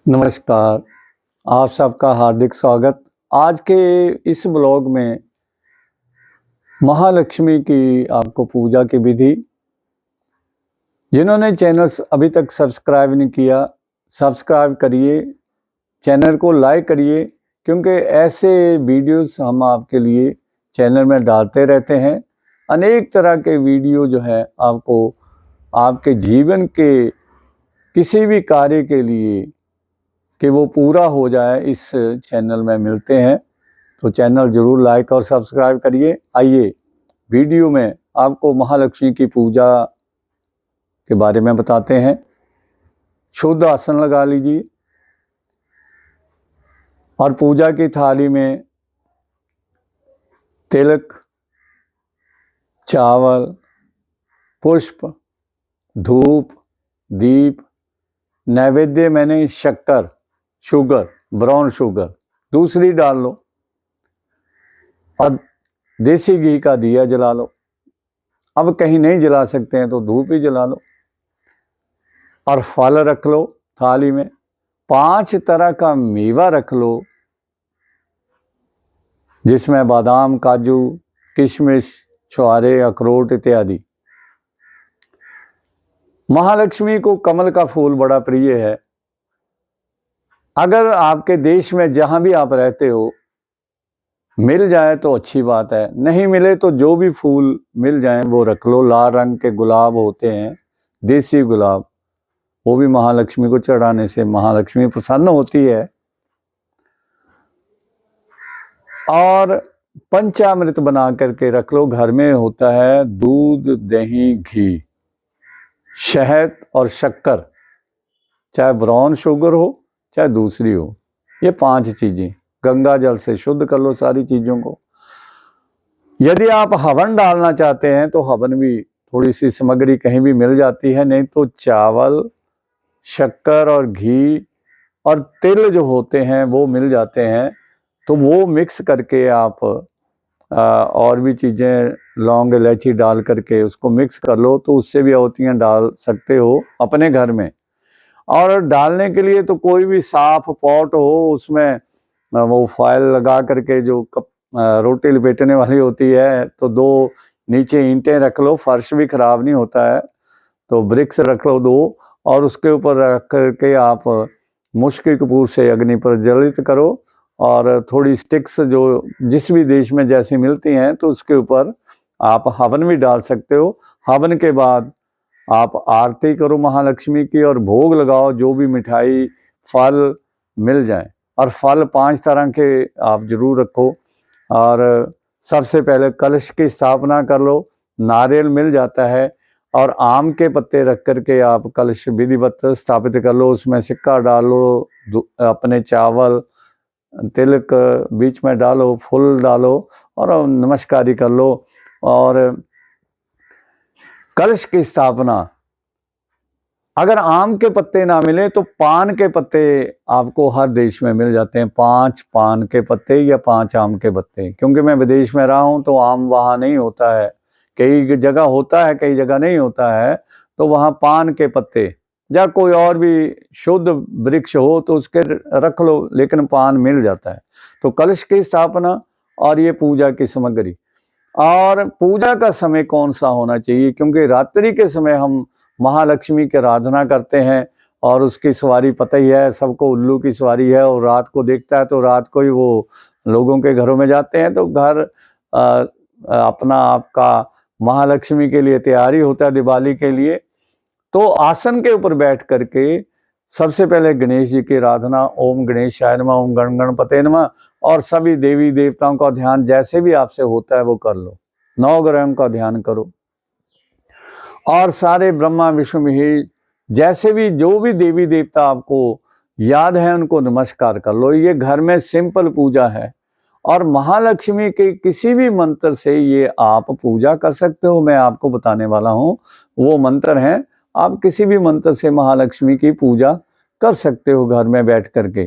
नमस्कार, आप सबका हार्दिक स्वागत। आज के इस ब्लॉग में महालक्ष्मी की आपको पूजा की विधि, जिन्होंने चैनल अभी तक सब्सक्राइब नहीं किया, सब्सक्राइब करिए, चैनल को लाइक करिए, क्योंकि ऐसे वीडियोस हम आपके लिए चैनल में डालते रहते हैं। अनेक तरह के वीडियो जो है आपको आपके जीवन के किसी भी कार्य के लिए कि वो पूरा हो जाए, इस चैनल में मिलते हैं। तो चैनल ज़रूर लाइक और सब्सक्राइब करिए। आइए वीडियो में आपको महालक्ष्मी की पूजा के बारे में बताते हैं। शुद्ध आसन लगा लीजिए और पूजा की थाली में तिलक, चावल, पुष्प, धूप, दीप, नैवेद्य मैंने शक्कर, शुगर, ब्राउन शुगर दूसरी डाल लो और देसी घी का दिया जला लो। अब कहीं नहीं जला सकते हैं तो धूप ही जला लो और फल रख लो थाली में। 5 तरह का मेवा रख लो, जिसमें बादाम, काजू, किशमिश, छुहारे, अखरोट इत्यादि। महालक्ष्मी को कमल का फूल बड़ा प्रिय है। अगर आपके देश में जहाँ भी आप रहते हो मिल जाए तो अच्छी बात है, नहीं मिले तो जो भी फूल मिल जाए वो रख लो। लाल रंग के गुलाब होते हैं, देसी गुलाब, वो भी महालक्ष्मी को चढ़ाने से महालक्ष्मी प्रसन्न होती है। और पंचामृत बना करके रख लो। घर में होता है दूध, दही, घी, शहद और शक्कर, चाहे ब्राउन शुगर हो चाहे दूसरी हो। ये 5 चीजें गंगा जल से शुद्ध कर लो सारी चीजों को। यदि आप हवन डालना चाहते हैं तो हवन भी थोड़ी सी सामग्री कहीं भी मिल जाती है, नहीं तो चावल, शक्कर और घी और तिल जो होते हैं वो मिल जाते हैं। तो वो मिक्स करके आप और भी चीज़ें, लौंग, इलायची डाल करके उसको मिक्स कर लो, तो उससे भी आहुतियाँ डाल सकते हो अपने घर में। और डालने के लिए तो कोई भी साफ पॉट हो, उसमें वो फॉयल लगा करके जो रोटी लपेटने वाली होती है, तो 2 नीचे ईंटें रख लो, फर्श भी खराब नहीं होता है, तो ब्रिक्स रख लो 2, और उसके ऊपर रख करके आप मुश्किल कपूर से अग्नि पर ज्वलित करो। और थोड़ी स्टिक्स जो जिस भी देश में जैसी मिलती हैं, तो उसके ऊपर आप हवन भी डाल सकते हो। हवन के बाद आप आरती करो महालक्ष्मी की और भोग लगाओ, जो भी मिठाई, फल मिल जाए। और फल 5 तरह के आप जरूर रखो। और सबसे पहले कलश की स्थापना कर लो, नारियल मिल जाता है, और आम के पत्ते रख करके आप कलश विधिवत स्थापित कर लो। उसमें सिक्का डालो, अपने चावल, तिलक बीच में डालो, फूल डालो और नमस्कारी कर लो। और कलश की स्थापना, अगर आम के पत्ते ना मिले तो पान के पत्ते आपको हर देश में मिल जाते हैं। 5 पान के पत्ते या 5 आम के पत्ते, क्योंकि मैं विदेश में रहा हूं तो आम वहां नहीं होता है, कई जगह होता है, कई जगह नहीं होता है। तो वहां पान के पत्ते या कोई और भी शुद्ध वृक्ष हो तो उसके रख लो, लेकिन पान मिल जाता है। तो कलश की स्थापना और ये पूजा की सामग्री। और पूजा का समय कौन सा होना चाहिए, क्योंकि रात्रि के समय हम महालक्ष्मी की आराधना करते हैं, और उसकी सवारी पता ही है सबको, उल्लू की सवारी है, और रात को देखता है तो रात को ही वो लोगों के घरों में जाते हैं। तो घर अपना आपका महालक्ष्मी के लिए तैयारी होता है दिवाली के लिए। तो आसन के ऊपर बैठ करके सबसे पहले गणेश जी की आराधना, ओम गणेशाय नमः, ओम गण गणपते नमः, और सभी देवी देवताओं का ध्यान जैसे भी आपसे होता है वो कर लो। 9 ग्रहों का ध्यान करो, और सारे ब्रह्मा विष्णु महेश जैसे भी जो भी देवी देवता आपको याद है उनको नमस्कार कर लो। ये घर में सिंपल पूजा है, और महालक्ष्मी के किसी भी मंत्र से ये आप पूजा कर सकते हो। मैं आपको बताने वाला हूँ वो मंत्र हैं, आप किसी भी मंत्र से महालक्ष्मी की पूजा कर सकते हो घर में बैठ करके।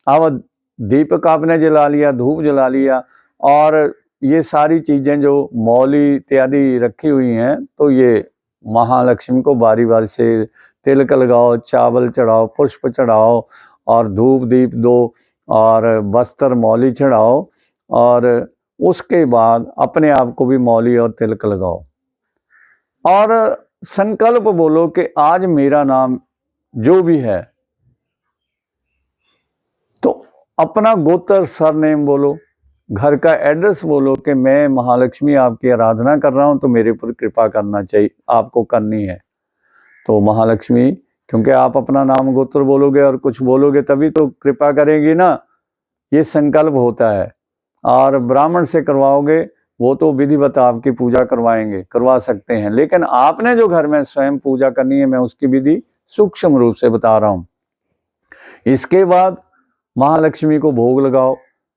अब दीपक आपने जला लिया, धूप जला लिया, और ये सारी चीज़ें जो मौली इत्यादि रखी हुई हैं, तो ये महालक्ष्मी को बारी बारी से तिलक लगाओ, चावल चढ़ाओ, पुष्प चढ़ाओ, और धूप दीप दो और वस्त्र मौली चढ़ाओ और उसके बाद अपने आप को भी मौली और तिलक लगाओ और संकल्प बोलो कि आज मेरा नाम जो भी है, तो अपना गोत्र सरनेम बोलो, घर का एड्रेस बोलो कि मैं महालक्ष्मी आपकी आराधना कर रहा हूं, तो मेरे ऊपर कृपा करना चाहिए, आपको करनी है। तो महालक्ष्मी, क्योंकि आप अपना नाम गोत्र बोलोगे और कुछ बोलोगे तभी तो कृपा करेगी ना, ये संकल्प होता है। और ब्राह्मण से करवाओगे वो तो विधिवत आपकी पूजा करवा सकते हैं, लेकिन आपने जो घर में स्वयं पूजा करनी है, मैं उसकी विधि सूक्ष्म रूप से बता रहा हूं। इसके बाद महालक्ष्मी को भोग लगाओ,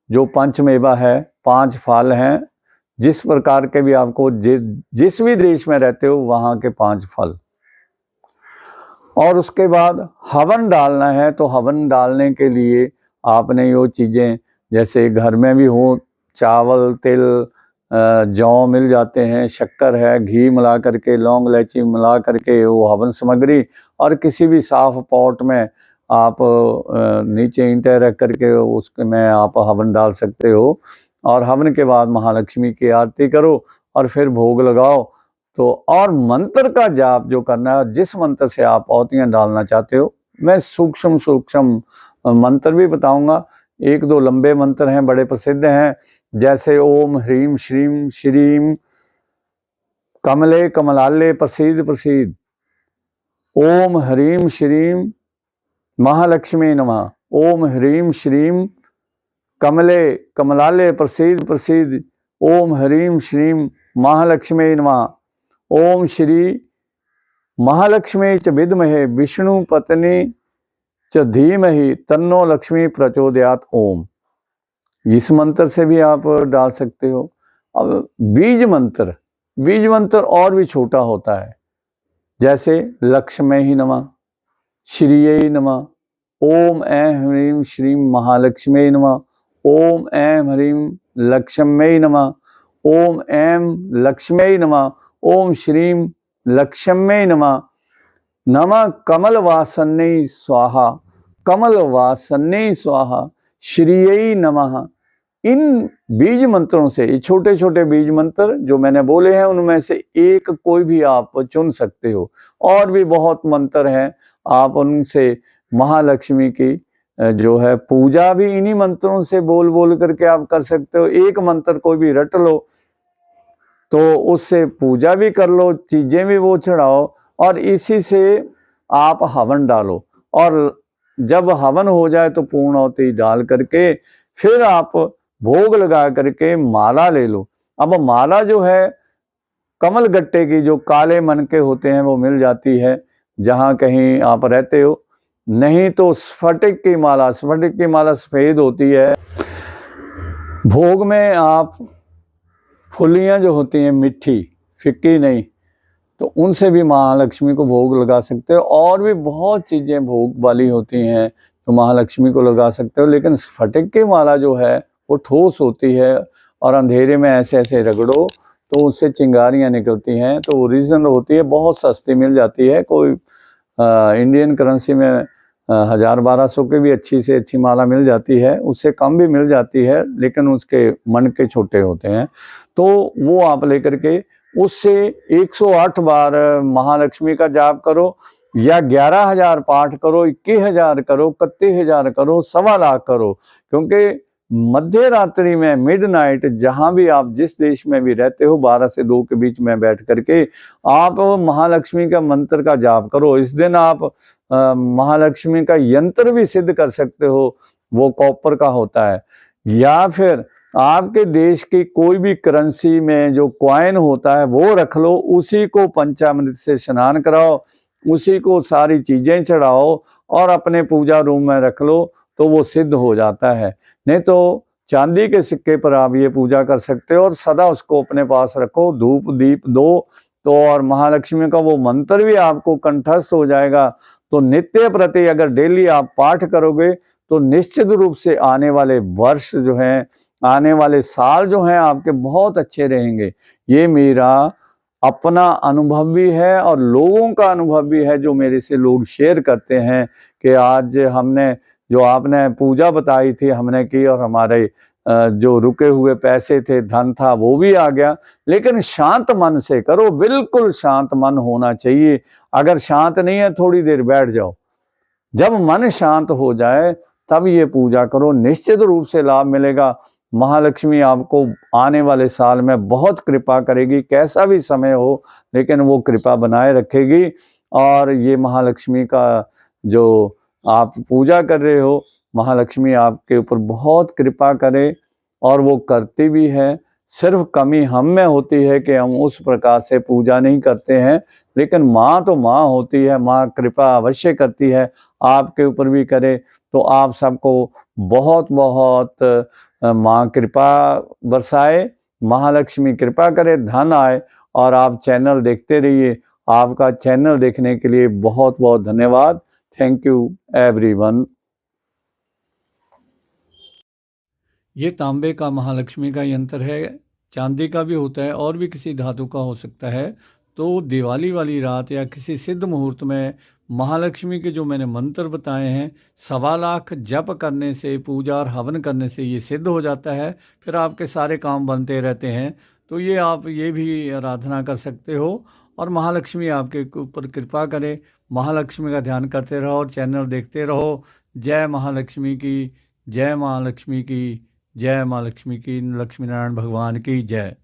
जो पंचमेवा है, 5 फल हैं, जिस प्रकार के भी आपको जिस भी देश में रहते हो वहां के 5 फल। और उसके बाद हवन डालना है, तो हवन डालने के लिए आपने यो चीजें, जैसे घर में भी हो, चावल, तिल, जौ मिल जाते हैं, शक्कर है, घी मिला करके, लौंग इलायची मिला करके वो हवन सामग्री, और किसी भी साफ पॉट में आप नीचे ईंटें रख करके उसके में आप हवन डाल सकते हो। और हवन के बाद महालक्ष्मी की आरती करो और फिर भोग लगाओ। तो और मंत्र का जाप जो करना है, जिस मंत्र से आप औतियाँ डालना चाहते हो, मैं सूक्ष्म मंत्र भी बताऊंगा। 1-2 लंबे मंत्र हैं, बड़े प्रसिद्ध हैं, जैसे ओम ह्रीम श्रीम श्रीम कमले कमलाले प्रसीद प्रसीद, ओम ह्रीम श्रीम महालक्ष्मी नमः, ओम ह्रीम श्रीम कमले कमलाले प्रसीद प्रसीद, ओम ह्रीम श्रीम महालक्ष्मी नमः, ओम श्री महालक्ष्मी च विद्महे विष्णु पत्नी च धीमहि तन्नो लक्ष्मी प्रचोदयात् ओम। इस मंत्र से भी आप डाल सकते हो। अब बीज मंत्र और भी छोटा होता है, जैसे लक्ष्मी नमः, श्रीयै नमः, ओम ऐं ह्रीं श्रीं महालक्ष्मी नमः, ओम ऐं ह्रीं लक्ष्मी नमः, ओम ऐं लक्ष्मी नमः, ओम श्रीं लक्ष्मी नमः, नमः कमलवासन्यै स्वाहा, कमलवासन्यै स्वाहा, श्रीयै नमः। इन बीज मंत्रों से, ये छोटे छोटे बीज मंत्र जो मैंने बोले हैं, उनमें से एक कोई भी आप चुन सकते हो। और भी बहुत मंत्र हैं, आप उनसे महालक्ष्मी की जो है पूजा भी इन्हीं मंत्रों से बोल बोल करके आप कर सकते हो। एक मंत्र कोई भी रट लो तो उससे पूजा भी कर लो, चीजें भी वो चढ़ाओ, और इसी से आप हवन डालो। और जब हवन हो जाए तो पूर्णाहुति डाल करके फिर आप भोग लगा करके माला ले लो। अब माला जो है कमल गट्टे की, जो काले मन के होते हैं, वो मिल जाती है जहां कहीं आप रहते हो। नहीं तो स्फटिक की माला सफेद होती है। भोग में आप फुलियाँ जो होती हैं मीठी, फिक्की नहीं, तो उनसे भी महालक्ष्मी को भोग लगा सकते हो। और भी बहुत चीज़ें भोग वाली होती हैं जो महालक्ष्मी को लगा सकते हो। लेकिन स्फटिक की माला जो है वो ठोस होती है, और अंधेरे में ऐसे ऐसे रगड़ो तो उससे चिंगारियाँ निकलती हैं। तो ओरिजिनल होती है, बहुत सस्ती मिल जाती है। कोई इंडियन करेंसी में 1000-1200 की भी अच्छी से अच्छी माला मिल जाती है, उससे कम भी मिल जाती है, लेकिन उसके मन के छोटे होते हैं। तो वो आप लेकर के उससे 108 बार महालक्ष्मी का जाप करो, या 11,000 पाठ करो, 21,000 करो, 31,000 करो, 1.25 लाख करो। क्योंकि मध्य रात्रि में मिडनाइट, जहां भी आप जिस देश में भी रहते हो, 12 से 2 के बीच में बैठ करके आप महालक्ष्मी का मंत्र का जाप करो। इस दिन आप महालक्ष्मी का यंत्र भी सिद्ध कर सकते हो, वो कॉपर का होता है। या फिर आपके देश की कोई भी करेंसी में जो कॉइन होता है वो रख लो, उसी को पंचामृत से स्नान कराओ, उसी को सारी चीजें चढ़ाओ और अपने पूजा रूम में रख लो, तो वो सिद्ध हो जाता है। नहीं तो चांदी के सिक्के पर आप ये पूजा कर सकते हो और सदा उसको अपने पास रखो, धूप दीप दो, तो और महालक्ष्मी का वो मंत्र भी आपको कंठस्थ हो जाएगा। तो नित्य प्रति अगर डेली आप पाठ करोगे तो निश्चित रूप से आने वाले वर्ष जो हैं, आने वाले साल जो हैं, आपके बहुत अच्छे रहेंगे। ये मेरा अपना अनुभव भी है और लोगों का अनुभव भी है, जो मेरे से लोग शेयर करते हैं कि आज हमने जो आपने पूजा बताई थी हमने की, और हमारे जो रुके हुए पैसे थे, धन था, वो भी आ गया। लेकिन शांत मन से करो, बिल्कुल शांत मन होना चाहिए। अगर शांत नहीं है, थोड़ी देर बैठ जाओ, जब मन शांत हो जाए तब ये पूजा करो, निश्चित रूप से लाभ मिलेगा। महालक्ष्मी आपको आने वाले साल में बहुत कृपा करेगी, कैसा भी समय हो, लेकिन वो कृपा बनाए रखेगी। और ये महालक्ष्मी का जो आप पूजा कर रहे हो, महालक्ष्मी आपके ऊपर बहुत कृपा करे, और वो करती भी है। सिर्फ कमी हम में होती है कि हम उस प्रकार से पूजा नहीं करते हैं, लेकिन माँ तो माँ होती है, माँ कृपा अवश्य करती है, आपके ऊपर भी करे। तो आप सबको बहुत बहुत माँ कृपा बरसाए, महालक्ष्मी कृपा करे, धन आए। और आप चैनल देखते रहिए। आपका चैनल देखने के लिए बहुत बहुत धन्यवाद। Thank you everyone. ये तांबे का महालक्ष्मी का यंत्र है, चांदी का भी होता है और भी किसी धातु का हो सकता है। तो दिवाली वाली रात या किसी सिद्ध मुहूर्त में महालक्ष्मी के जो मैंने मंत्र बताए हैं, 1.25 लाख जप करने से, पूजा और हवन करने से ये सिद्ध हो जाता है। फिर आपके सारे काम बनते रहते हैं। तो ये आप ये भी आराधना कर सकते हो, और महालक्ष्मी आपके ऊपर कृपा करे। महालक्ष्मी का ध्यान करते रहो और चैनल देखते रहो। जय महालक्ष्मी की, जय महालक्ष्मी की, जय माँ लक्ष्मी की, लक्ष्मी नारायण भगवान की जय।